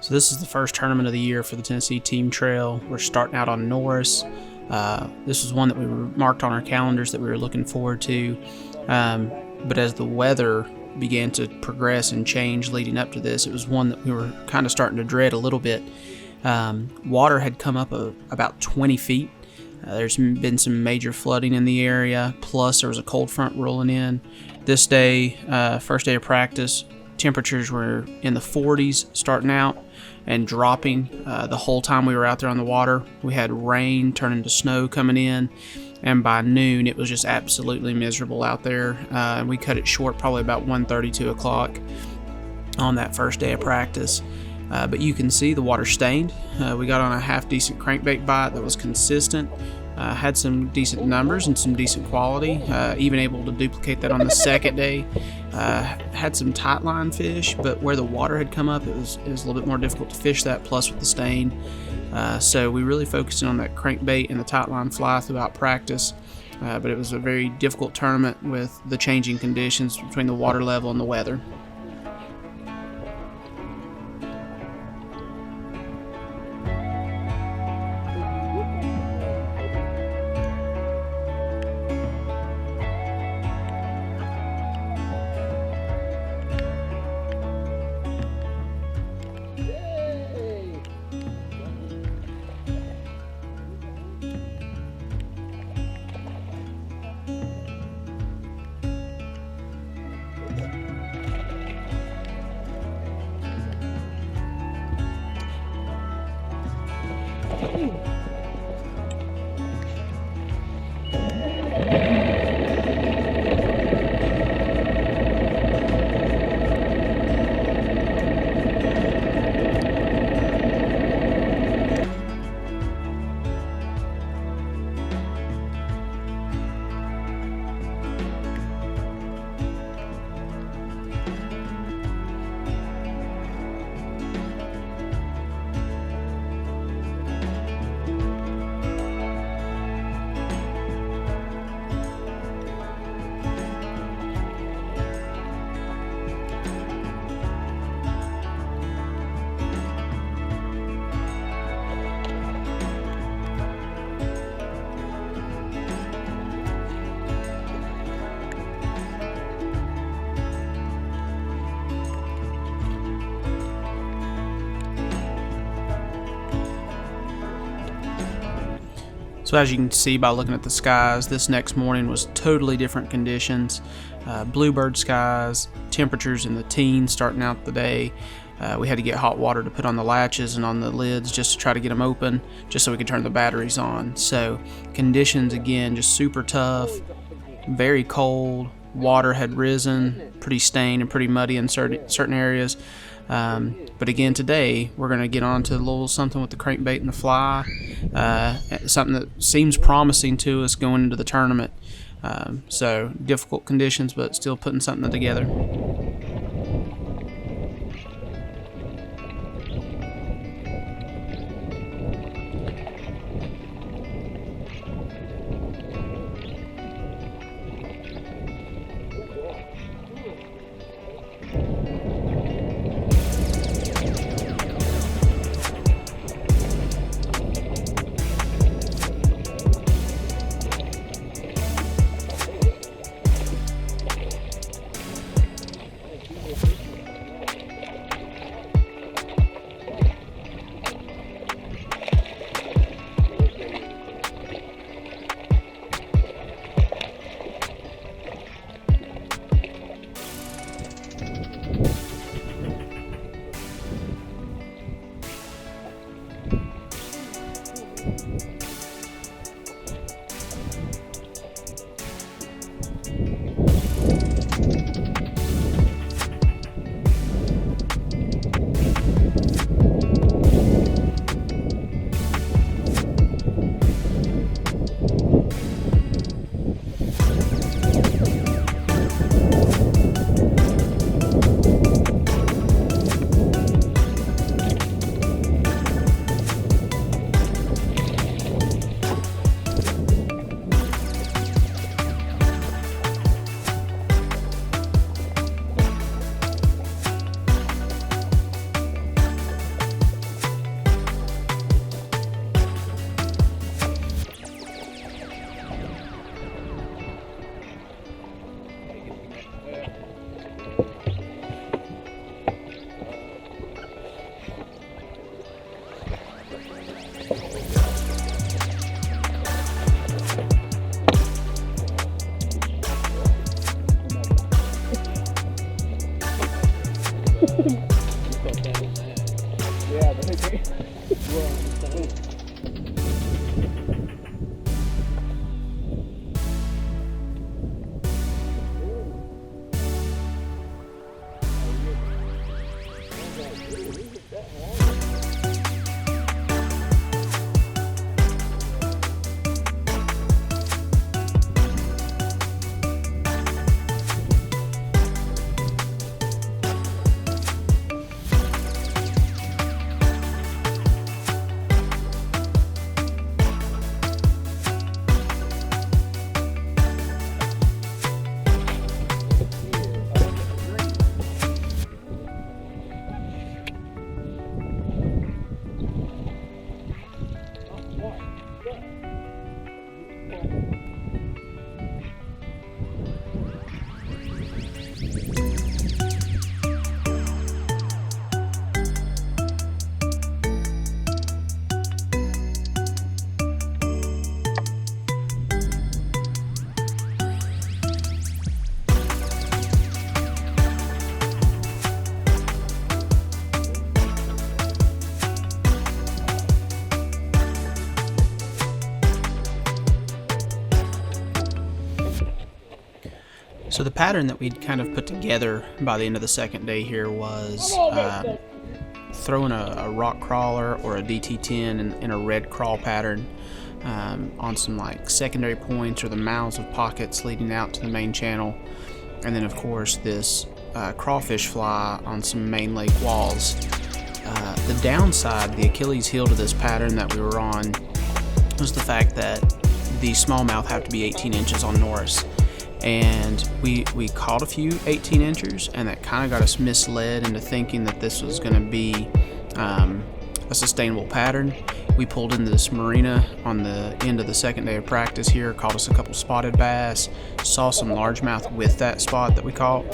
So this is the first tournament of the year for the Tennessee Team Trail. We're starting out on Norris. This was one that we were marked on our calendars that we were looking forward to. But as the weather began to progress and change leading up to this, it was one that we were kind of starting to dread a little bit. Water had come up about 20 feet. There's been some major flooding in the area, plus there was a cold front rolling in. This day, first day of practice, temperatures were in the 40s starting out and dropping the whole time we were out there on the water. We had rain turning to snow coming in, and by noon it was just absolutely miserable out there. We cut it short probably about 1:30, 2 o'clock on that first day of practice. But you can see the water stained. We got on a half decent crankbait bite that was consistent, had some decent numbers and some decent quality, even able to duplicate that on the second day. Had some tight line fish, but where the water had come up, it was a little bit more difficult to fish that, plus with the stain. So we really focused in on that crankbait and the tight line fly throughout practice. But it was a very difficult tournament with the changing conditions between the water level and the weather. So as you can see by looking at the skies, this next morning was totally different conditions. Bluebird skies, temperatures in the teens starting out the day. We had to get hot water to put on the latches and on the lids just to try to get them open, just so we could turn the batteries on. So conditions, again, just super tough, very cold. Water had risen, pretty stained and pretty muddy in certain areas. But again, today we're going to get on to a little something with the crankbait and the fly, something that seems promising to us going into the tournament. So difficult conditions, but still putting something together. So the pattern that we'd kind of put together by the end of the second day here was throwing a rock crawler or a DT10 in a red crawl pattern on some like secondary points or the mouths of pockets leading out to the main channel, and then of course this crawfish fly on some main lake walls. The downside, the Achilles heel to this pattern that we were on, was the fact that the smallmouth have to be 18 inches on Norris. And we caught a few 18 inchers, and that kind of got us misled into thinking that this was going to be a sustainable pattern. We pulled into this marina on the end of the second day of practice here, caught us a couple spotted bass, saw some largemouth with that spot that we caught,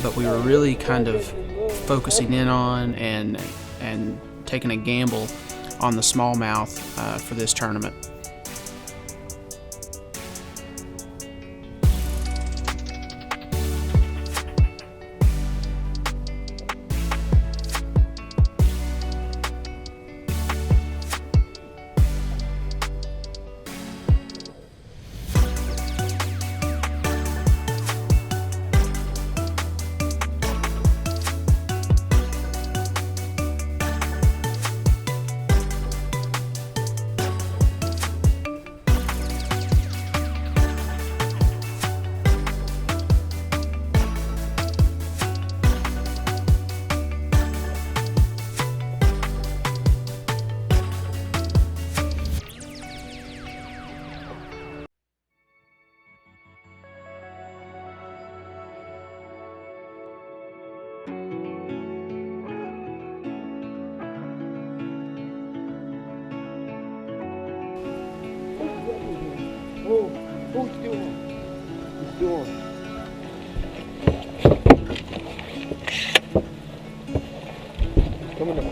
but we were really kind of focusing in on and taking a gamble on the smallmouth for this tournament. Oh, still on. He's still on. Coming up.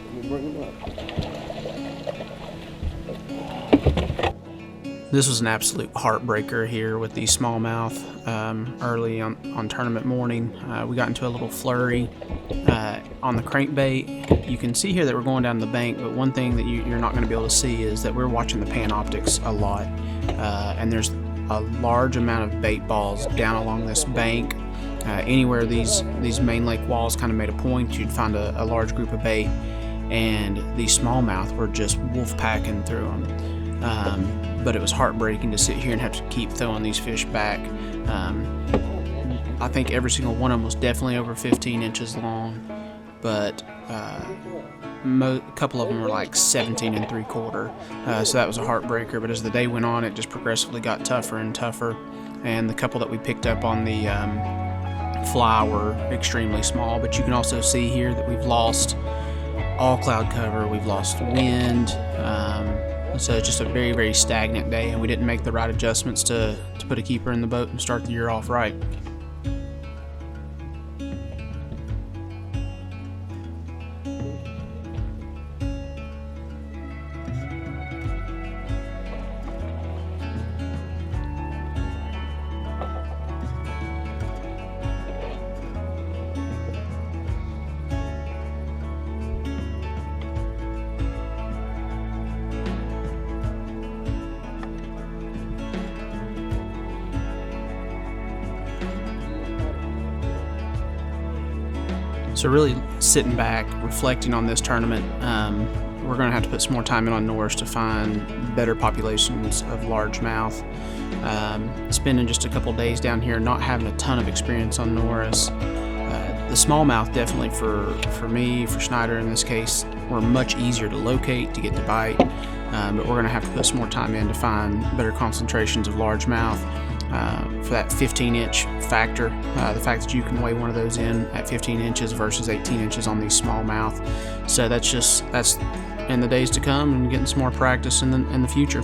I'm gonna bring him up. This was an absolute heartbreaker here with the smallmouth early on tournament morning. We got into a little flurry on the crankbait. You can see here that we're going down the bank, but one thing that you're not going to be able to see is that we're watching the pan optics a lot, and there's a large amount of bait balls down along this bank. Anywhere these main lake walls kind of made a point, you'd find a large group of bait, and these smallmouth were just wolf packing through them. But it was heartbreaking to sit here and have to keep throwing these fish back. I think every single one of them was definitely over 15 inches long, but a couple of them were like 17 3/4. So that was a heartbreaker. But as the day went on, it just progressively got tougher and tougher. And the couple that we picked up on the fly were extremely small. But you can also see here that we've lost all cloud cover, we've lost wind. So it's just a very, very stagnant day, and we didn't make the right adjustments to put a keeper in the boat and start the year off right. So really sitting back, reflecting on this tournament, we're going to have to put some more time in on Norris to find better populations of largemouth. Spending just a couple days down here, not having a ton of experience on Norris. The smallmouth definitely for me, for Schneider in this case, were much easier to locate, to get to bite, but we're going to have to put some more time in to find better concentrations of largemouth for that 15-inch factor. The fact that you can weigh one of those in at 15 inches versus 18 inches on these smallmouth. So that's in the days to come and getting some more practice in the future.